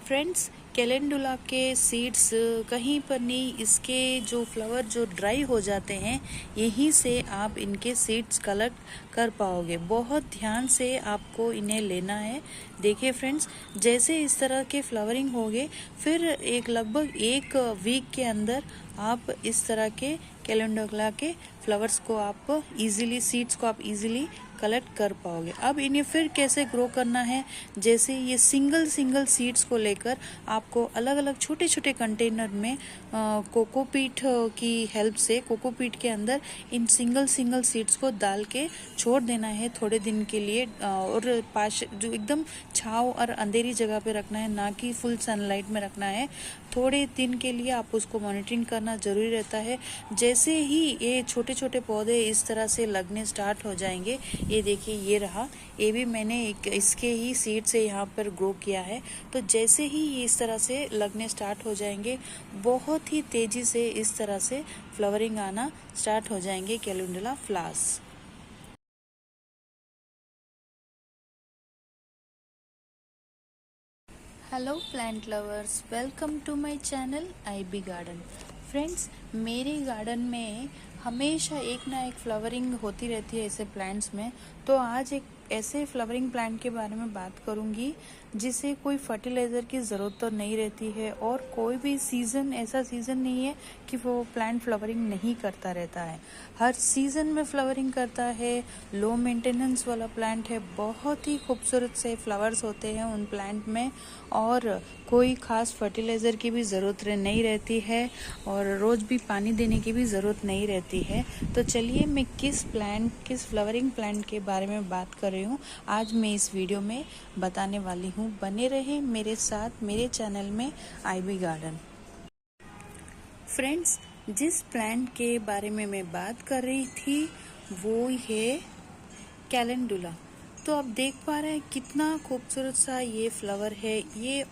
Friends, calendula के seeds कहीं पर नहीं, इसके जो फ्लावर जो ड्राई हो जाते हैं यहीं से आप इनके सीड्स कलेक्ट कर पाओगे। बहुत ध्यान से आपको इन्हें लेना है। देखिए फ्रेंड्स, जैसे इस तरह के फ्लावरिंग होंगे फिर लगभग एक वीक के अंदर आप इस तरह के कैलेंडुला के फ्लावर्स को आप इजीली सीड्स को आप इजीली कलेक्ट कर पाओगे। अब इन्हें फिर कैसे ग्रो करना है, जैसे ये सिंगल सीड्स को लेकर आपको अलग अलग छोटे छोटे कंटेनर में कोकोपीट की हेल्प से कोकोपीट के अंदर इन सिंगल सीड्स को डाल के छोड़ देना है थोड़े दिन के लिए, और पास जो एकदम छाँव और अंधेरी जगह पे रखना है, ना कि फुल सनलाइट में रखना है। थोड़े दिन के लिए आप उसको मॉनिटरिंग करना जरूरी रहता है। जैसे ही ये छोटे छोटे पौधे इस तरह से लगने स्टार्ट हो जाएंगे, ये देखिए ये रहा, ये भी मैंने इसके ही सीड से यहाँ पर ग्रो किया है। तो जैसे ही ये इस तरह से लगने स्टार्ट हो जाएंगे, बहुत ही तेजी से इस तरह से फ्लावरिंग आना स्टार्ट हो जाएंगे calendula flowers. Hello plant lovers, welcome to my channel IB garden. Friends, मेरे गार्डन में हमेशा एक ना एक फ्लावरिंग होती रहती है ऐसे प्लांट्स में। तो आज एक ऐसे फ्लावरिंग प्लांट के बारे में बात करूंगी जिसे कोई फर्टिलाइज़र की ज़रूरत तो नहीं रहती है, और कोई भी सीज़न ऐसा सीज़न नहीं है कि वो प्लांट फ्लावरिंग नहीं करता रहता है। हर सीज़न में फ्लावरिंग करता है। लो मेंटेनेंस वाला प्लांट है, बहुत ही खूबसूरत से फ्लावर्स होते हैं उन प्लांट में, और कोई ख़ास फर्टिलाइज़र की भी ज़रूरत नहीं रहती है, और रोज़ भी पानी देने की भी ज़रूरत नहीं रहती है। तो चलिए मैं किस फ्लावरिंग प्लांट के बारे में बात कर रही हूँ आज मैं इस वीडियो में बताने वाली हूँ। बने रहे मेरे साथ मेरे चैनल में IB गार्डन। फ्रेंड्स, जिस प्लांट के बारे में मैं बात कर रही थी वो है कैलेंडुला। तो आप देख पा रहे हैं कितना खूबसूरत सा ये फ्लावर है। ये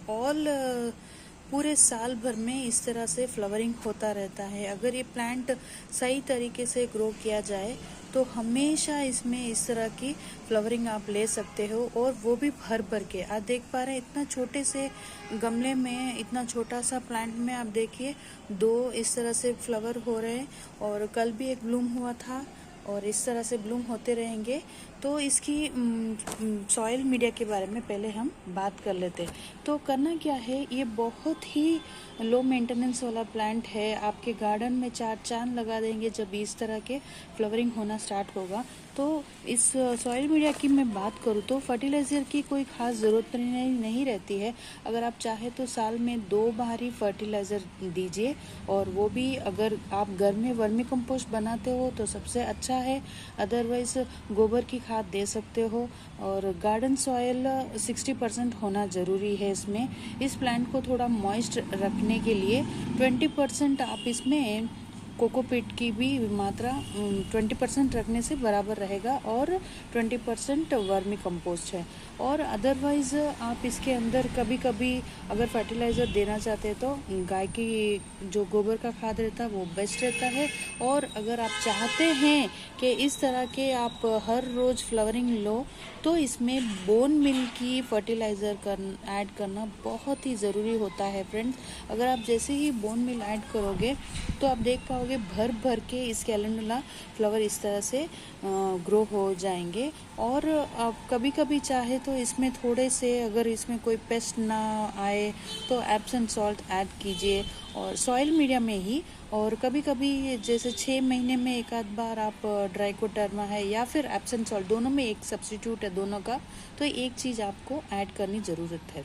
पूरे साल भर में इस तरह से फ्लावरिंग होता रहता है। अगर ये प्लांट सही तरीके से ग्रो किया जाए तो हमेशा इसमें इस तरह की फ्लावरिंग आप ले सकते हो, और वो भी भर के। आप देख पा रहे हैं इतना छोटे से गमले में, इतना छोटा सा प्लांट में आप देखिए 2 इस तरह से फ्लावर हो रहे हैं, और कल भी एक ब्लूम हुआ था, और इस तरह से ब्लूम होते रहेंगे। तो इसकी सॉइल मीडिया के बारे में पहले हम बात कर लेते हैं। तो करना क्या है, ये बहुत ही लो मेंटेनेंस वाला प्लांट है। आपके गार्डन में 4 चांद लगा देंगे जब इस तरह के फ्लावरिंग होना स्टार्ट होगा। तो इस सॉइल मीडिया की मैं बात करूँ तो फर्टिलाइज़र की कोई ख़ास ज़रूरत नहीं रहती है। अगर आप चाहे तो साल में 2 बार ही फर्टिलाइज़र दीजिए, और वो भी अगर आप घर में वर्मी कंपोस्ट बनाते हो तो सबसे अच्छा है, अदरवाइज़ गोबर की खाद दे सकते हो। और गार्डन सॉइल 60% होना ज़रूरी है इसमें। इस प्लांट को थोड़ा मॉइस्ट रखने के लिए 20% आप इसमें कोकोपीट की भी मात्रा 20% रखने से बराबर रहेगा, और 20% वर्मी कंपोस्ट है। और अदरवाइज आप इसके अंदर कभी कभी अगर फर्टिलाइज़र देना चाहते हैं तो गाय की जो गोबर का खाद रहता है वो बेस्ट रहता है। और अगर आप चाहते हैं कि इस तरह के आप हर रोज़ फ्लावरिंग लो तो इसमें बोन मिल की फर्टिलाइज़र ऐड करना बहुत ही ज़रूरी होता है फ्रेंड्स। अगर आप जैसे ही बोन मिल ऐड करोगे तो आप देख पाओगे भर के इस कैलेंडुला फ्लावर इस तरह से ग्रो हो जाएंगे। और आप कभी कभी चाहे तो इसमें थोड़े से, अगर इसमें कोई पेस्ट ना आए तो एप्सम सॉल्ट ऐड कीजिए, और सॉइल मीडिया में ही। और कभी कभी जैसे 6 महीने में एक आध बार आप ड्राइकोडर्मा है या फिर एप्सम सॉल्ट, दोनों में एक सब्स्टिट्यूट है दोनों का, तो एक चीज़ आपको ऐड करनी ज़रूरत है।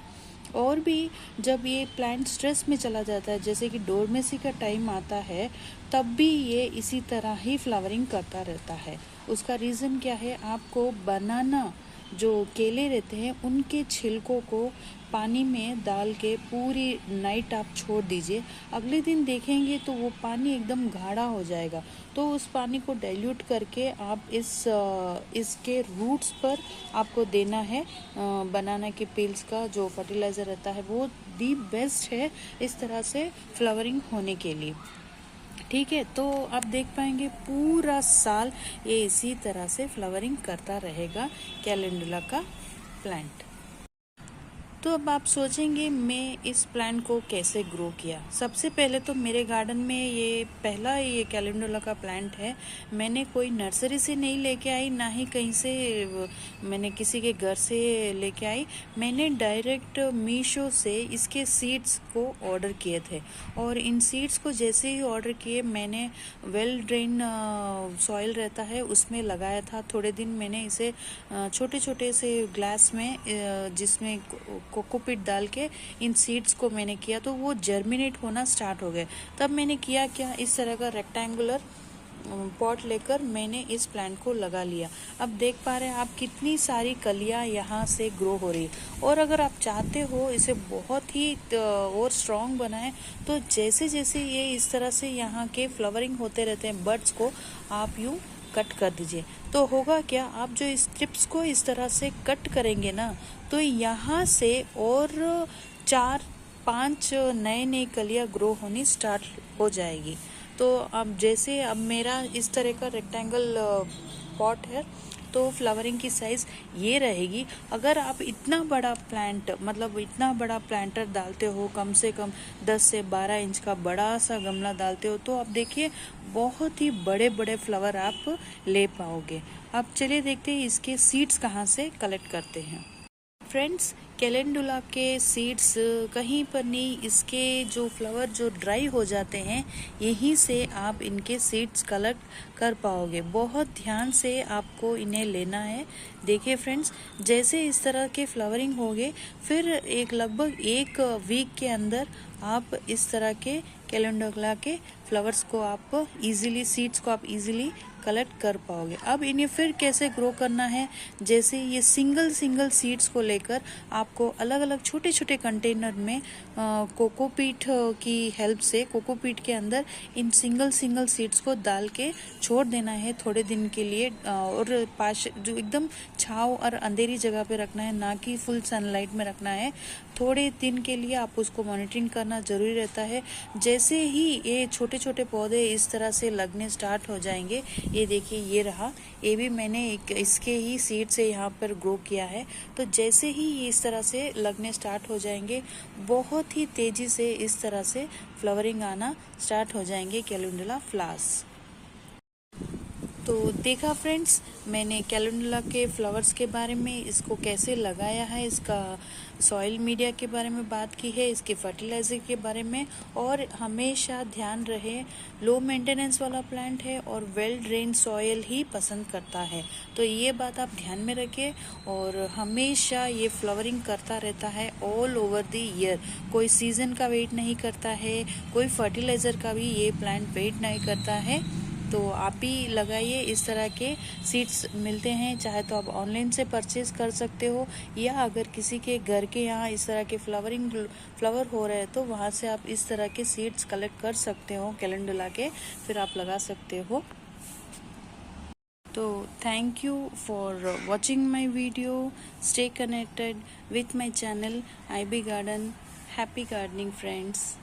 और भी जब ये प्लांट स्ट्रेस में चला जाता है, जैसे कि डोरमेसी का टाइम आता है, तब भी ये इसी तरह ही फ्लावरिंग करता रहता है। उसका रीज़न क्या है, आपको बनाना जो केले रहते हैं उनके छिलकों को पानी में डाल के पूरी नाइट आप छोड़ दीजिए। अगले दिन देखेंगे तो वो पानी एकदम गाढ़ा हो जाएगा। तो उस पानी को डाइल्यूट करके आप इसके रूट्स पर आपको देना है। बनाना के पील्स का जो फर्टिलाइज़र रहता है वो दी बेस्ट है इस तरह से फ्लावरिंग होने के लिए। ठीक है, तो आप देख पाएंगे पूरा साल ये इसी तरह से फ्लावरिंग करता रहेगा कैलेंडुला का प्लांट। तो अब आप सोचेंगे मैं इस प्लांट को कैसे ग्रो किया। सबसे पहले तो मेरे गार्डन में ये पहला ये कैलेंडुला का प्लांट है। मैंने कोई नर्सरी से नहीं लेके आई, ना ही कहीं से मैंने किसी के घर से लेके आई। मैंने डायरेक्ट मीशो से इसके सीड्स को ऑर्डर किए थे, और इन सीड्स को जैसे ही ऑर्डर किए मैंने वेल ड्रेन सॉइल रहता है उसमें लगाया था। थोड़े दिन मैंने इसे छोटे छोटे से ग्लास में जिसमें कोकोपीट डाल के इन सीड्स को मैंने किया, तो वो जर्मिनेट होना स्टार्ट हो गए। तब मैंने किया क्या, इस तरह का रेक्टेंगुलर पॉट लेकर मैंने इस प्लांट को लगा लिया। अब देख पा रहे हैं आप कितनी सारी कलियां यहाँ से ग्रो हो रही है। और अगर आप चाहते हो इसे बहुत ही और स्ट्रॉन्ग बनाएं, तो जैसे जैसे ये इस तरह से यहाँ के फ्लावरिंग होते रहते हैं बर्ड्स को आप यूँ कट कर दीजिए। तो होगा क्या, आप जो इस स्ट्रिप्स को इस तरह से कट करेंगे ना, तो यहाँ से और 4-5 नए नए कलियां ग्रो होनी स्टार्ट हो जाएगी। तो अब जैसे अब मेरा इस तरह का रेक्टेंगल पॉट है, तो फ्लावरिंग की साइज ये रहेगी। अगर आप इतना बड़ा प्लांट मतलब इतना बड़ा प्लांटर डालते हो, कम से कम 10 से 12 इंच का बड़ा सा गमला डालते हो, तो आप देखिए बहुत ही बड़े बड़े फ्लावर आप ले पाओगे। अब चलिए देखते हैं इसके सीड्स कहाँ से कलेक्ट करते हैं। फ्रेंड्स, कैलेंडुला के सीड्स कहीं पर नहीं, इसके जो फ्लावर जो ड्राई हो जाते हैं यहीं से आप इनके सीड्स कलेक्ट कर पाओगे। बहुत ध्यान से आपको इन्हें लेना है। देखिए फ्रेंड्स, जैसे इस तरह के फ्लावरिंग होंगे, फिर एक लगभग 1 वीक के अंदर आप इस तरह के कैलेंडुला के फ्लावर्स को आप इजीली, सीड्स को आप इजीली कलेक्ट कर पाओगे। अब इन्हें फिर कैसे ग्रो करना है, जैसे ये सिंगल सीड्स को लेकर आपको अलग अलग छोटे छोटे कंटेनर में कोकोपीट की हेल्प से, कोकोपीट के अंदर इन सिंगल सीड्स को डाल के छोड़ देना है थोड़े दिन के लिए। और पास जो एकदम छाँव और अंधेरी जगह पे रखना है, ना कि फुल सनलाइट में रखना है। थोड़े दिन के लिए आप उसको मॉनिटरिंग करना जरूरी रहता है। जैसे ही ये छोटे छोटे पौधे इस तरह से लगने स्टार्ट हो जाएंगे, ये देखिए ये रहा, ये भी मैंने इसके ही सीड से यहाँ पर ग्रो किया है। तो जैसे ही ये इस तरह से लगने स्टार्ट हो जाएंगे, बहुत ही तेजी से इस तरह से फ्लावरिंग आना स्टार्ट हो जाएंगे कैलेंडुला फ्लावर्स। तो देखा फ्रेंड्स, मैंने कैलेंडुला के फ्लावर्स के बारे में, इसको कैसे लगाया है, इसका सॉइल मीडिया के बारे में बात की है, इसके फर्टिलाइजर के बारे में। और हमेशा ध्यान रहे, लो मेंटेनेंस वाला प्लांट है और वेल ड्रेन सॉइल ही पसंद करता है। तो ये बात आप ध्यान में रखें। और हमेशा ये फ्लावरिंग करता रहता है ऑल ओवर द ईयर। कोई सीजन का वेट नहीं करता है, कोई फर्टिलाइजर का भी ये प्लांट वेट नहीं करता है। तो आप भी लगाइए, इस तरह के सीड्स मिलते हैं, चाहे तो आप ऑनलाइन से परचेज कर सकते हो, या अगर किसी के घर के यहाँ इस तरह के फ्लावर हो रहे हैं तो वहाँ से आप इस तरह के सीड्स कलेक्ट कर सकते हो कैलेंडुला के, फिर आप लगा सकते हो। तो thank you for watching my video. Stay connected with my channel IB Garden। Happy gardening friends.